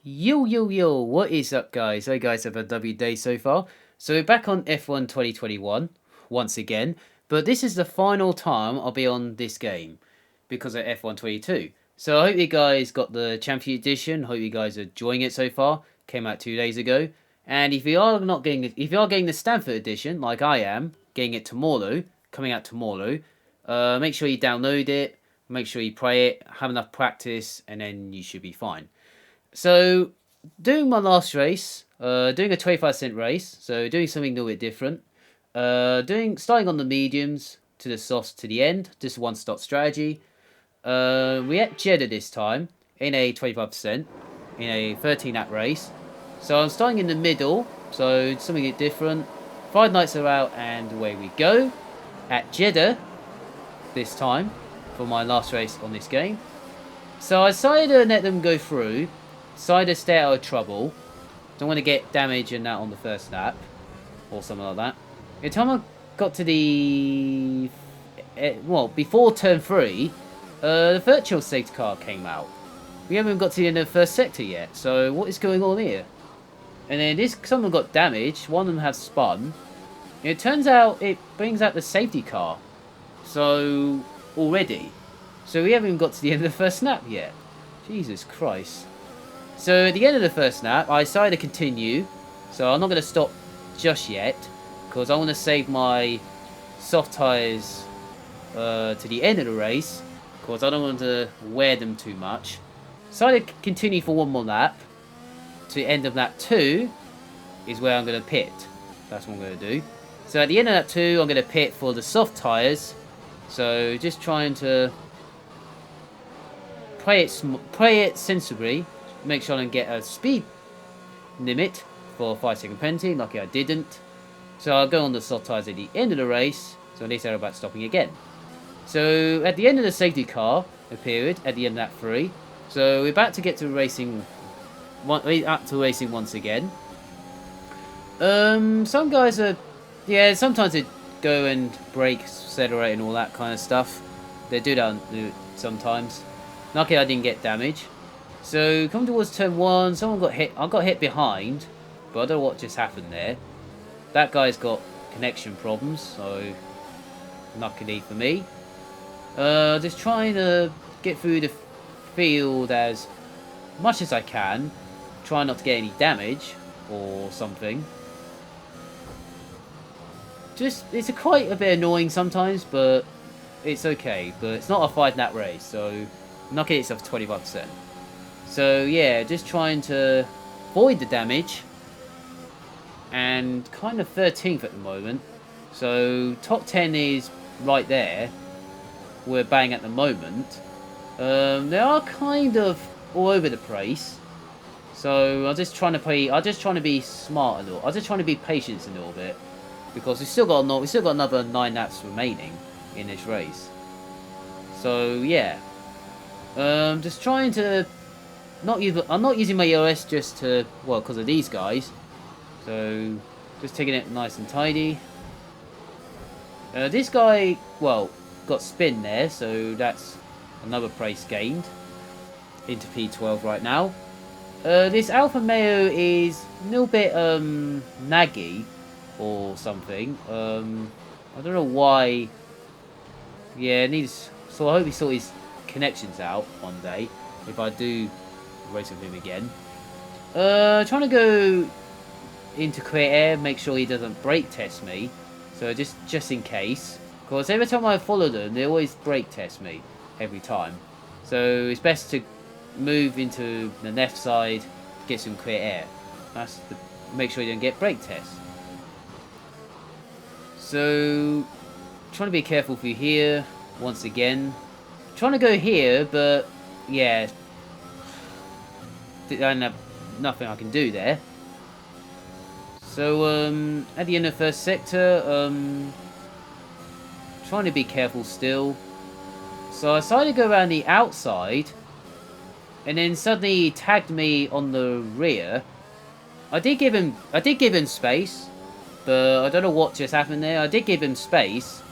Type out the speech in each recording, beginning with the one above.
Yo yo yo, what is up guys? Hope you guys have a W day so far. So we're back on F1 2021 once again, but this is the final time I'll be on this game because of F1 22. So I hope you guys got the Champion Edition. Hope you guys are enjoying it so far. Came out 2 days ago, and if you are not getting if you are getting the Stanford Edition like I am, getting it tomorrow, coming out tomorrow, make sure you download it. Make sure you play it, have enough practice, and then you should be fine. So, doing my last race, doing a 25-cent race, so doing something a little bit different. Starting on the mediums to the softs to the end, just one stop strategy. We at Jeddah this time in a 25% in a 13 lap race. So I'm starting in the middle, so something a bit different. 5 nights are out and away we go at Jeddah this time for my last race on this game. So I decided to let them go through. Decided to stay out of trouble. Don't want to get damage and that on the first lap. Or something like that. By the time I got to the... before turn 3, the virtual safety car came out. We haven't got to the end of the first sector yet. So what is going on here? And then someone got damaged. One of them has spun. And it turns out it brings out the safety car. So... already. So we haven't even got to the end of the first lap yet. Jesus Christ. So at the end of the first lap, I decided to continue. So I'm not going to stop just yet, because I want to save my soft tyres to the end of the race, because I don't want to wear them too much. Decided to continue for one more lap. To the end of lap 2 is where I'm going to pit. That's what I'm going to do. So at the end of lap 2, I'm going to pit for the soft tyres. So just trying to play it sensibly. Make sure I don't get a speed limit for 5-second penalty. Lucky I didn't. So I'll go on the soft tyres at the end of the race. So at least they're about stopping again. So at the end of the safety car period, at the end of lap 3. So we're about to get to racing. Up to racing once again. Some guys are, sometimes they go and brake, accelerate, and all that kind of stuff. They do that sometimes. Lucky I didn't get damage. So, coming towards turn 1, someone got hit. I got hit behind, but I don't know what just happened there. That guy's got connection problems, so luckily for me. Just trying to get through the field as much as I can. Try not to get any damage or something. It's quite a bit annoying sometimes, but it's okay. But it's not a 5-lap race, so knocking itself 25%. So yeah, just trying to avoid the damage. And kind of 13th at the moment. So top 10 is right there. We're bang at the moment. They are kind of all over the place. So I'm just trying to be smart a little. I'm just trying to be patient a little bit. Because we still got another 9 laps remaining in this race. So yeah, just trying to I'm not using my OS just to because of these guys. So just taking it nice and tidy. This guy got spin there, so that's another place gained into P12 right now. This Alfa Romeo is a little bit naggy. Or something. I don't know why. Yeah, so I hope he sort his connections out one day if I do race with him again. Trying to go into clear air, make sure he doesn't brake test me. So just in case, because every time I follow them, they always brake test me every time. So it's best to move into the left side, get some clear air. Make sure you don't get brake tests. So, trying to be careful through here, once again. Trying to go here, but, yeah. I don't have nothing I can do there. So, at the end of the first sector, trying to be careful still. So I decided to go around the outside, and then suddenly he tagged me on the rear. I did give him space. But I don't know what just happened there. I did give him space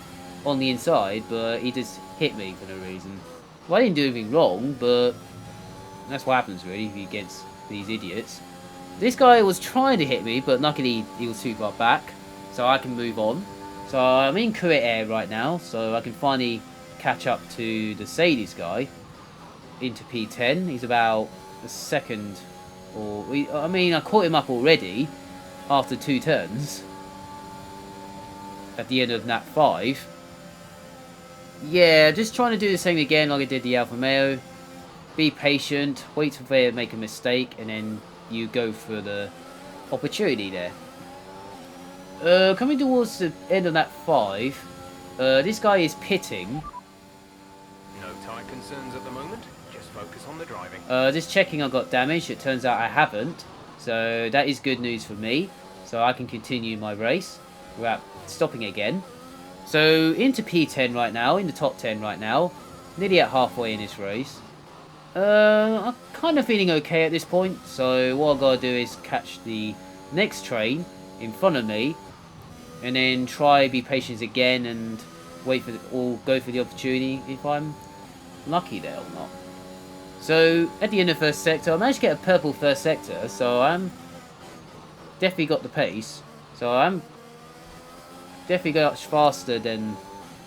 on the inside, but he just hit me for no reason. Well, I didn't do anything wrong, but That's what happens really if you against these idiots. This guy was trying to hit me, but luckily he was too far back, so I can move on. So I'm in career air right now, so I can finally catch up to the Sadies guy into P10. He's about a second, or I mean I caught him up already after 2 turns at the end of Nat 5. Yeah, just trying to do the same again like I did the Alfa Romeo. Be patient, wait till they make a mistake, and then you go for the opportunity there. Coming towards the end of that 5, this guy is pitting. No tire concerns at the moment, just focus on the driving. Just checking I got damage, it turns out I haven't. So that is good news for me. So I can continue my race without stopping again. So into P10 right now, in the top 10 right now. Nearly at halfway in this race. I'm kind of feeling okay at this point, so what I've got to do is catch the next train in front of me, and then try be patient again and wait for or go for the opportunity if I'm lucky there or not. So at the end of first sector, I managed to get a purple first sector, so I'm definitely got the pace. So I'm definitely got faster than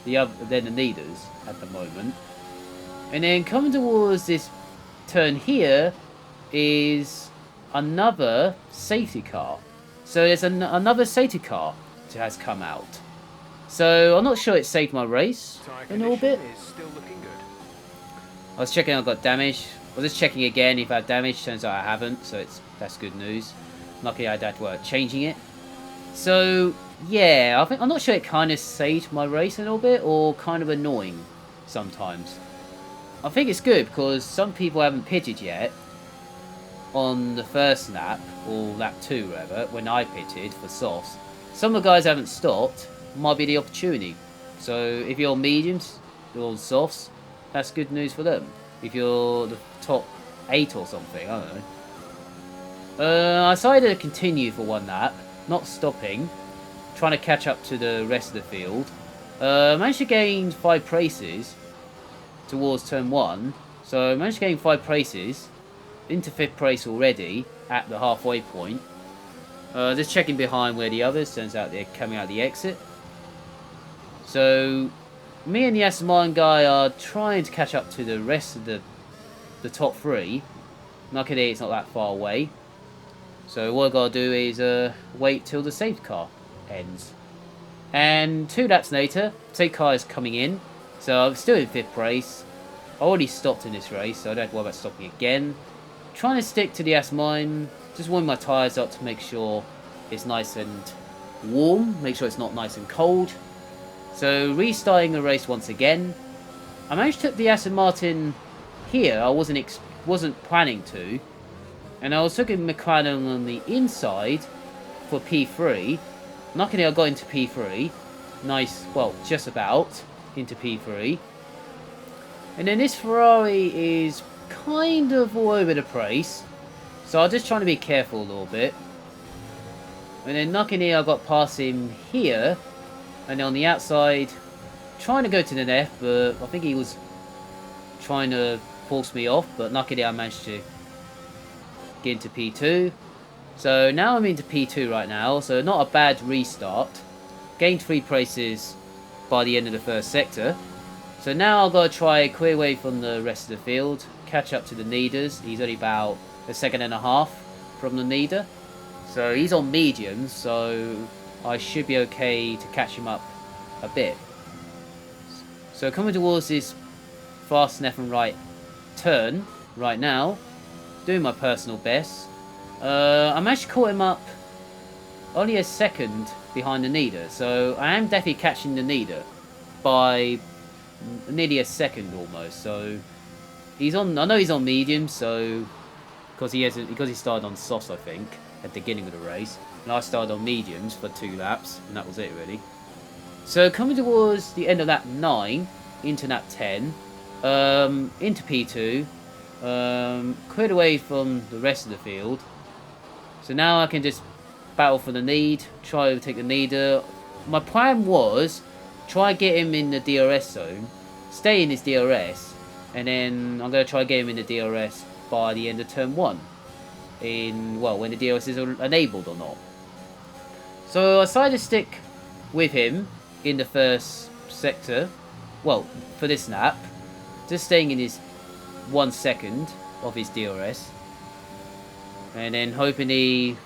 the leaders at the moment. And then coming towards this turn here is another safety car. So there's another safety car that has come out. So I'm not sure it saved my race in orbit. Still looking good. I was checking I got damage. I was just checking again if I had damage. Turns out I haven't, so that's good news. Luckily I had work changing it. So yeah, I'm not sure it kind of saved my race a little bit, or kind of annoying sometimes. I think it's good because some people haven't pitted yet on the first lap, or lap 2 rather, when I pitted for softs. Some of the guys haven't stopped, might be the opportunity. So if you're mediums or softs, that's good news for them. If you're the top 8 or something, I don't know. I decided to continue for 1 lap, not stopping, trying to catch up to the rest of the field. I managed to gain 5 places towards turn 1, so I managed to gain 5 places into 5th place already at the halfway point. Just checking behind where the others, turns out they're coming out the exit. So me and the Aston Martin guy are trying to catch up to the rest of the top 3. Luckily it's not that far away, so what I've got to do is wait till the safety car ends. And 2 laps later, safety car is coming in. So I'm still in 5th place. I already stopped in this race, so I don't have to worry about stopping again. Trying to stick to the Aston Martin. Just warming my tyres up to make sure it's nice and warm. Make sure it's not nice and cold. So restarting the race once again. I managed to take the Aston Martin here. I wasn't planning to. And I was taking McLaren on the inside for P3. Luckily I got into P3. Nice, well, just about into P3. And then this Ferrari is kind of all over the place, so I'm just trying to be careful a little bit. And then luckily I got past him here, and then on the outside trying to go to the left, but I think he was trying to force me off, but luckily I managed to get into P2. So now I'm into P2 right now, so not a bad restart. Gained 3 places by the end of the first sector. So now I've got to try clear away from the rest of the field, catch up to the leaders. He's only about a second and a half from the leader. So he's on mediums, so I should be okay to catch him up a bit. So coming towards this fast left and right turn right now, doing my personal best. I'm actually caught him up only a second behind the leader, so I am definitely catching the leader by nearly a second almost. So he's on. I know he's on medium, so because he started on softs, I think, at the beginning of the race, and I started on mediums for 2 laps, and that was it really. So coming towards the end of lap 9 into lap 10, into P2, cleared away from the rest of the field. So now I can just battle for the lead, try to take the leader. My plan was try get him in the DRS zone, stay in his DRS, and then I'm going to try get him in the DRS by the end of turn 1. Well, when the DRS is enabled or not. So I decided to stick with him in the first sector. Well, for this lap. Just staying in his 1 second of his DRS. And then hoping he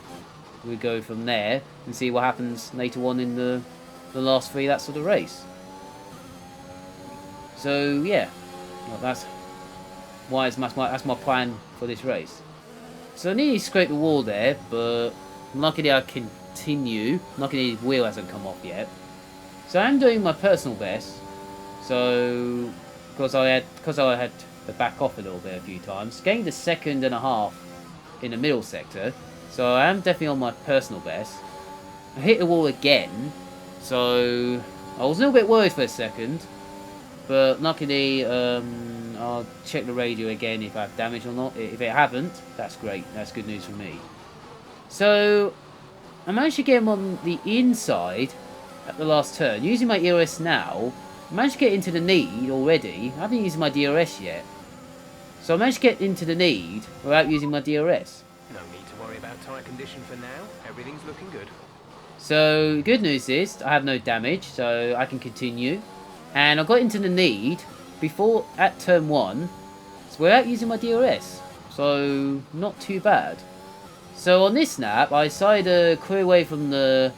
would go from there and see what happens later on in the last 3 laps of the race. So yeah, well, that's my plan for this race. So I nearly scraped the wall there, but luckily I continue. Luckily the wheel hasn't come off yet. So I'm doing my personal best. So because I had to back off a little bit a few times, gained a 2.5 in the middle sector. So I am definitely on my personal best. I hit the wall again, so I was a little bit worried for a second. But luckily, I'll check the radio again if I have damage or not. If it haven't, that's great. That's good news for me. So I managed to get him on the inside at the last turn. Using my ERS now, I managed to get into the lead already. I haven't used my DRS yet. So I managed to get into the lead without using my DRS. No need to worry about tyre condition for now. Everything's looking good. So good news is I have no damage, so I can continue. And I got into the lead before at turn 1, so without using my DRS. So not too bad. So on this lap, I decided to clear away from the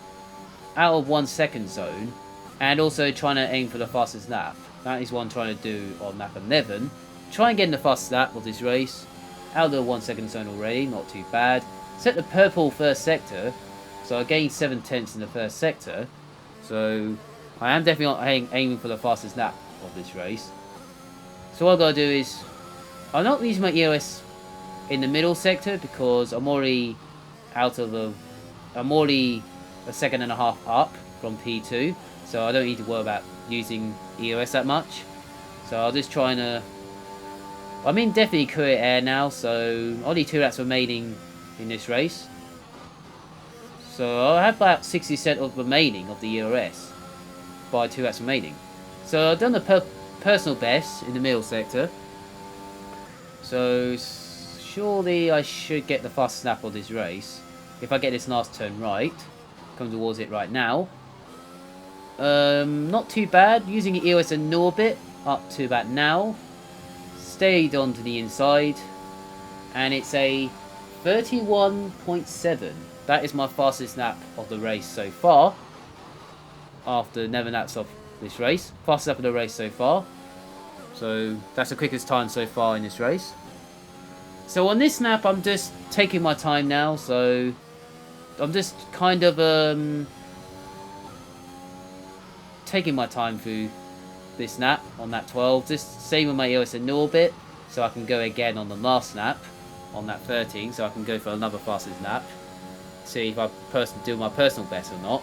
out of 1 second zone, and also trying to aim for the fastest lap. That is what I'm trying to do on lap 11. Try and get in the fastest lap of this race. Out of the 1 second zone already, not too bad. Set the purple first sector, so I gained 7 tenths in the first sector. So I am definitely aiming for the fastest lap of this race. So what I've got to do is, I'm not using my EOS in the middle sector because I'm already I'm already a 2.5 up from P2, so I don't need to worry about using EOS that much. So I'll just trying to, I'm in definitely career air now, so only 2 laps remaining in this race. So I have about 60% of remaining of the EOS by 2 laps remaining. So I've done the personal best in the middle sector. So surely I should get the fastest lap of this race if I get this last turn right. Come towards it right now. Not too bad. Using the EOS and Norbit up to about now. Stayed on to the inside. And it's a 31.7. That is my fastest lap of the race so far. After 11 laps of this race. Fastest lap of the race so far. So that's the quickest time so far in this race. So on this lap I'm just taking my time now. So I'm just kind of taking my time through this lap on lap 12. Just saving my EOS a little bit so I can go again on the last lap on lap 13. So I can go for another fastest lap. See if I do my personal best or not.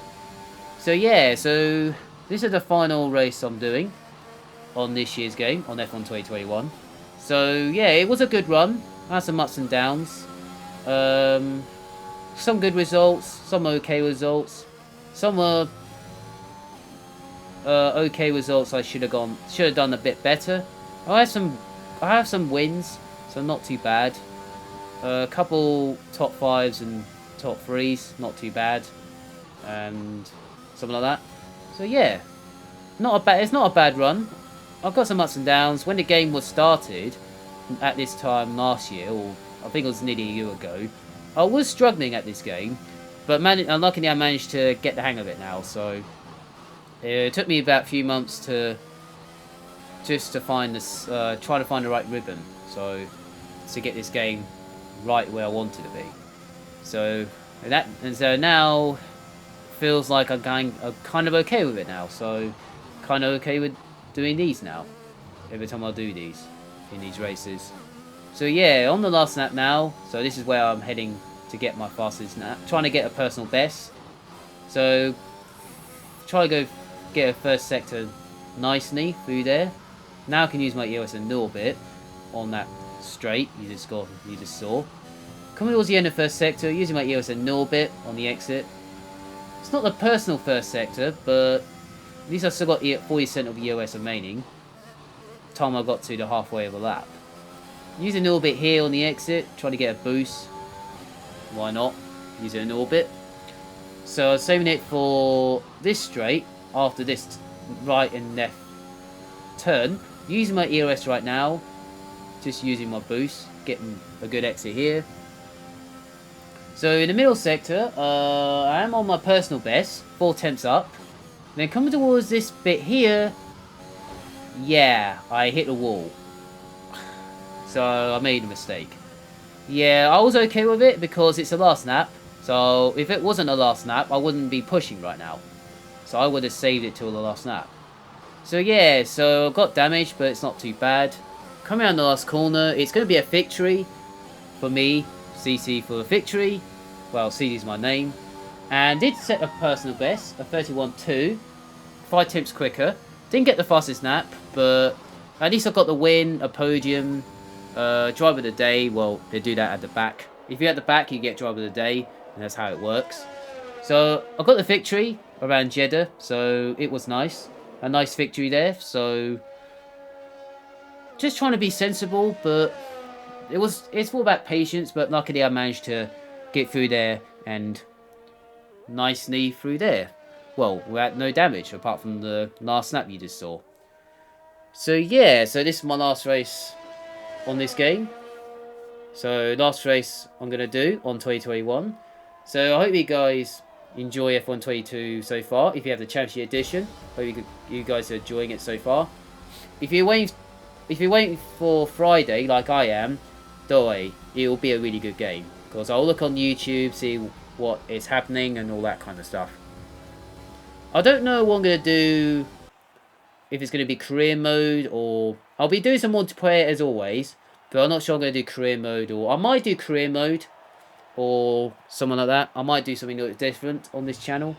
So yeah, so this is the final race I'm doing on this year's game on F1 2021. So yeah, it was a good run. I had some ups and downs. Some good results, some okay results. Some were okay results I should have done a bit better. I have some wins, so not too bad. A couple top 5s and top 3s, not too bad. And something like that. So yeah, it's not a bad run. I've got some ups and downs. When the game was started at this time last year, or I think it was nearly a year ago, I was struggling at this game, but luckily I managed to get the hang of it now. So it took me about a few months to find this, try to find the right rhythm, so to get this game right where I wanted to be. So so now feels like I'm kind of okay with it now. So kind of okay with doing these now. Every time I do these in these races. So yeah, on the last lap now. So this is where I'm heading to get my fastest lap. Trying to get a personal best. So try to go get a first sector nicely through there. Now I can use my EOS a little bit on that straight you just saw. Coming towards the end of first sector, using my EOS a little bit on the exit. It's not the personal first sector, but at least I've still got 40% of EOS remaining. Time I got to the halfway of a lap. Using an orbit here on the exit, trying to get a boost. Why not? Use it in orbit. So I was saving it for this straight, after this right and left turn. Using my EOS right now, just using my boost, getting a good exit here. So in the middle sector, I am on my personal best, 4 temps up. Then coming towards this bit here, yeah, I hit the wall. So I made a mistake. Yeah, I was okay with it because it's a last lap. So if it wasn't a last lap, I wouldn't be pushing right now. So I would have saved it till the last lap. So yeah, so I got damaged, but it's not too bad. Coming out the last corner, it's going to be a victory for me. CC for a victory. Well, CC is my name. And did set a personal best, a 31.2. 5 temps quicker. Didn't get the fastest lap, but at least I got the win, a podium. Driver of the day, well, they do that at the back. If you're at the back, you get driver of the day, and that's how it works. So I got the victory around Jeddah, so it was nice. A nice victory there, so just trying to be sensible, but it's all about patience, but luckily I managed to get through there and nicely through there. Well, without no damage, apart from the last snap you just saw. So yeah, so this is my last race on this game. So last race I'm going to do on 2021. So I hope you guys enjoy F1 22 so far. If you have the Championship Edition, hope you guys are enjoying it so far. If you're waiting for Friday like I am, don't worry, it will be a really good game. Because I'll look on YouTube, see what is happening and all that kind of stuff. I don't know what I'm going to do, if it's going to be career mode or... I'll be doing some multiplayer as always, but I'm not sure I'm going to do career mode, or I might do career mode or something like that. I might do something a little different on this channel.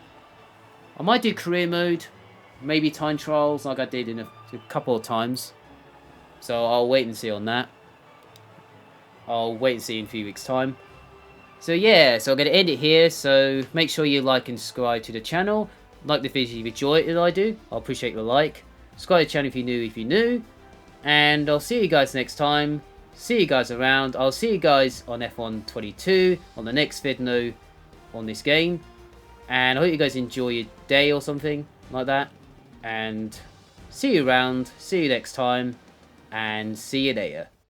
I might do career mode, maybe time trials like I did in a couple of times. So I'll wait and see on that. I'll wait and see in a few weeks' time. So yeah, so I'm going to end it here. So make sure you like and subscribe to the channel. Like the video if you enjoy it, as I do. I'll appreciate your like. Subscribe to the channel if you're new. And I'll see you guys next time. See you guys around. I'll see you guys on F1 22 on the next video on this game. And I hope you guys enjoy your day or something like that. And see you around. See you next time. And see you later.